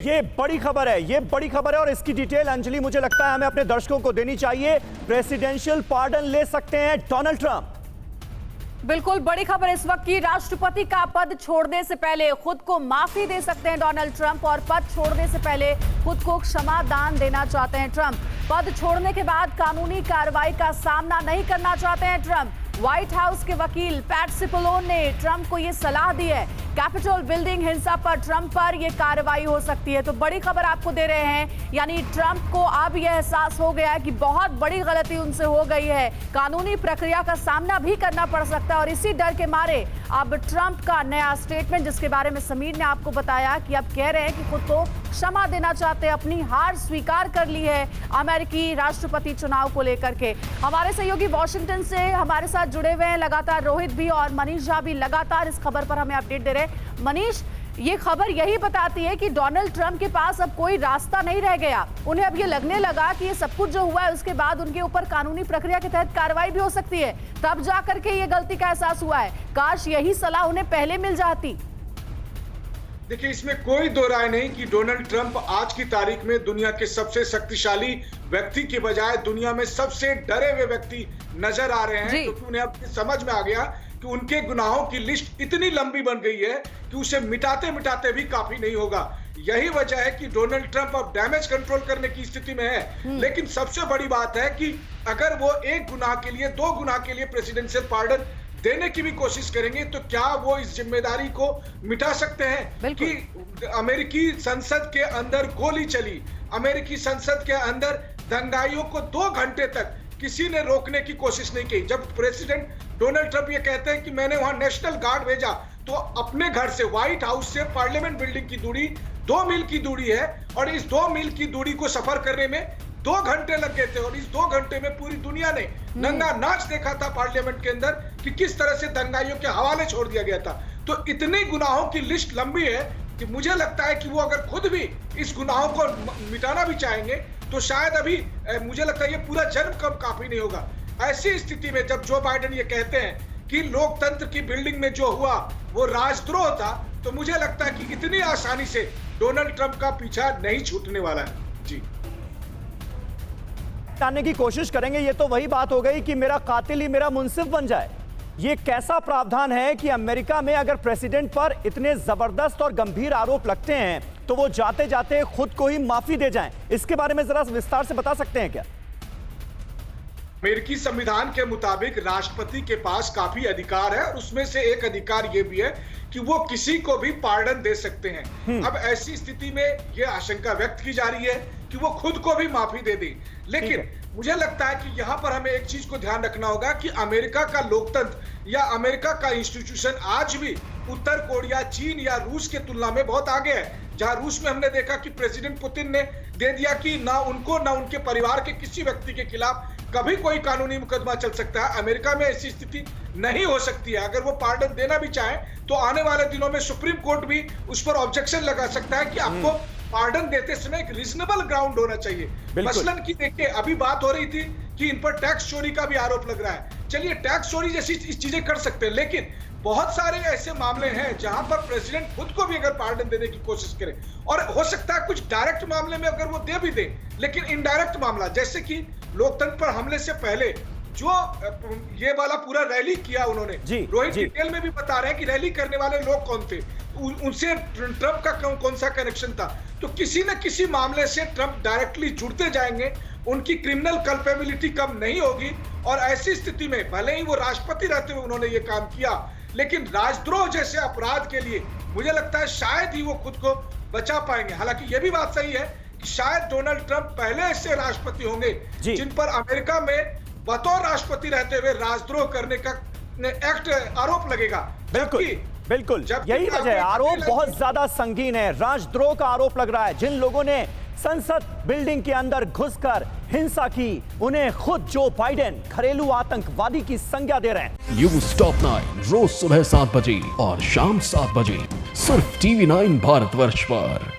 ये बड़ी खबर है, ये बड़ी खबर है और इसकी डिटेल अंजलि मुझे लगता है हमें अपने दर्शकों को देनी चाहिए। प्रेसिडेंशियल पार्डन ले सकते हैं डोनाल्ड ट्रंप। बिल्कुल बड़ी खबर इस वक्त की, राष्ट्रपति का पद छोड़ने से पहले खुद को माफी दे सकते हैं डोनाल्ड ट्रंप और पद छोड़ने से पहले खुद को क्षमा दान देना चाहते हैं ट्रंप। पद छोड़ने के बाद कानूनी कार्रवाई का सामना नहीं करना चाहते हैं ट्रंप। व्हाइट हाउस के वकील पैट सिपोलोन ने ट्रंप को यह सलाह दी है। कैपिटल बिल्डिंग हिंसा पर ट्रंप पर यह कार्रवाई हो सकती है। तो बड़ी खबर आपको दे रहे हैं, यानी ट्रंप को अब यह एहसास हो गया है कि बहुत बड़ी गलती उनसे हो गई है, कानूनी प्रक्रिया का सामना भी करना पड़ सकता है। और इसी डर के मारे अब ट्रंप का नया स्टेटमेंट, जिसके बारे में समीर ने आपको बताया कि अब कह रहे हैं कि खुद को क्षमा देना चाहते हैं, अपनी हार स्वीकार कर ली है अमेरिकी राष्ट्रपति चुनाव को लेकर के। हमारे सहयोगी वॉशिंगटन से हमारे साथ जुड़े हुए हैं लगातार, रोहित भी और मनीष झा भी लगातार इस खबर पर हमें अपडेट दे रहे हैं। मनीष, ये खबर यही बताती है कि डोनाल्ड ट्रंप के पास अब कोई रास्ता नहीं रह गया। उन्हें अब ये लगने लगा कि ये सब कुछ जो हुआ है उसके बाद उनके ऊपर कानूनी प्रक्रिया के तहत कार्रवाई भी हो सकती है। तब जाकर के ये गलती का एहसास हुआ है। काश यही सलाह उन्हें पहले मिल जाती। देखिए, इसमें कोई दो राय नहीं कि डोनाल्ड ट्रंप आज की तारीख में दुनिया के सबसे शक्तिशाली व्यक्ति के बजाय दुनिया में सबसे डरे हुए व्यक्ति नजर आ रहे हैं, क्योंकि उन्हें अब समझ में आ गया कि उनके गुनाहों की लिस्ट इतनी लंबी बन गई है कि उसे मिटाते मिटाते भी काफी नहीं होगा। यही वजह है कि डोनाल्ड ट्रंप अब डैमेज कंट्रोल करने की स्थिति में है। लेकिन सबसे बड़ी बात है कि अगर वो एक गुनाह के लिए, दो गुनाह के लिए प्रेसिडेंशियल पार्डन देने की भी कोशिश करेंगे तो क्या वो इस जिम्मेदारी को मिटा सकते हैं कि अमेरिकी संसद के अंदर गोली चली, अमेरिकी संसद के अंदर दंगाइयों को 2 घंटे तक किसी ने रोकने की कोशिश नहीं की। जब प्रेसिडेंट डोनाल्ड ट्रंप ये कहते हैं कि मैंने वहां नेशनल गार्ड भेजा, तो अपने घर से, व्हाइट हाउस से पार्लियामेंट बिल्डिंग की दूरी 2 मील की दूरी है और इस 2 मील की दूरी को सफर करने में 2 घंटे लग गए थे। और इस 2 घंटे में पूरी दुनिया ने नंगा नाच देखा था पार्लियामेंट के अंदर कि किस तरह से दंगाइयों के हवाले छोड़ दिया गया था। तो इतनी गुनाहों की लिस्ट लंबी है कि मुझे लगता है कि वो अगर खुद भी इस गुनाहों को मिटाना भी चाहेंगे तो शायद अभी मुझे लगता है ये पूरा जन्म कब काफी नहीं होगा। ऐसी स्थिति में जब जो बाइडेन ये कहते हैं कि लोकतंत्र की बिल्डिंग में जो हुआ वो राजद्रोह था, तो मुझे लगता है कि इतनी आसानी से डोनाल्ड ट्रंप का पीछा नहीं छूटने वाला है। जी, जानने की कोशिश करेंगे। ये तो वही बात हो गई कि मेरा कातिल ही मेरा मुंसिफ बन जाए। ये कैसा प्रावधान है कि अमेरिका में अगर प्रेसिडेंट पर इतने जबरदस्त और गंभीर आरोप लगते हैं तो वो जाते जाते खुद को ही माफी दे जाएं। इसके बारे में जरा विस्तार से बता सकते हैं क्या? अमेरिकी संविधान के मुताबिक राष्ट्रपति के पास काफी अधिकार है और उसमें से एक अधिकार यह भी है कि वो किसी को भी पार्डन दे सकते हैं। अब ऐसी स्थिति में यह आशंका व्यक्त की जा रही है कि वो खुद को भी माफी दे दें। लेकिन मुझे लगता है कि यहाँ पर हमें एक चीज को ध्यान रखना होगा कि अमेरिका का लोकतंत्र या अमेरिका का इंस्टीट्यूशन आज भी उत्तर कोरिया, चीन या रूस के तुलना में बहुत आगे है। जहां रूस में हमने देखा कि प्रेसिडेंट पुतिन ने दे दिया कि ना उनको ना उनके परिवार के किसी व्यक्ति के खिलाफ कभी कोई कानूनी मुकदमा चल सकता है। अमेरिका में ऐसी स्थिति नहीं हो सकती है। अगर वो पार्डन देना भी चाहे तो आने वाले दिनों में सुप्रीम कोर्ट भी उस पर ऑब्जेक्शन लगा सकता है कि आपको पार्डन देते समय एक रीजनेबल ग्राउंड होना चाहिए। मसलन की देखिए, अभी बात हो रही थी कि इन पर टैक्स चोरी का भी आरोप लग रहा है। चलिए, टैक्स चोरी जैसी चीजें कर सकते हैं, लेकिन बहुत सारे ऐसे मामले हैं जहां पर प्रेसिडेंट खुद को भी अगर पार्डन देने की कोशिश करे, और हो सकता है कुछ डायरेक्ट मामले में अगर वो दे भी दे, लेकिन इनडायरेक्ट मामला, जैसे कि लोकतंत्र पर हमले से पहले जो ये वाला पूरा रैली किया उन्होंने, रोहित डिटेल में भी बता रहे हैं कि रैली करने वाले लोग कौन थे, उनसे ट्रंप का कौन सा कनेक्शन था। तो किसी न किसी मामले से ट्रंप डायरेक्टली जुड़ते जाएंगे, उनकी क्रिमिनल कल्पेबिलिटी कम नहीं होगी। और ऐसी स्थिति में भले ही वो राष्ट्रपति रहते हुए उन्होंने ये काम किया, लेकिन राजद्रोह जैसे अपराध के लिए मुझे लगता है शायद ही वो खुद को बचा पाएंगे। हालांकि ये भी बात सही है कि शायद डोनाल्ड ट्रंप पहले ऐसे राष्ट्रपति होंगे जिन पर अमेरिका में बतौर राष्ट्रपति रहते हुए राजद्रोह करने का एक्ट आरोप लगेगा। बिल्कुल यही वजह है। आरोप बहुत ज्यादा संगीन है, राजद्रोह का आरोप लग रहा है। जिन लोगों ने संसद बिल्डिंग के अंदर घुसकर हिंसा की, उन्हें खुद जो बाइडेन घरेलू आतंकवादी की संज्ञा दे रहे हैं। न्यूज़ टॉप 9 रोज सुबह 7 बजे और शाम 7 बजे सिर्फ TV9 भारतवर्ष पर।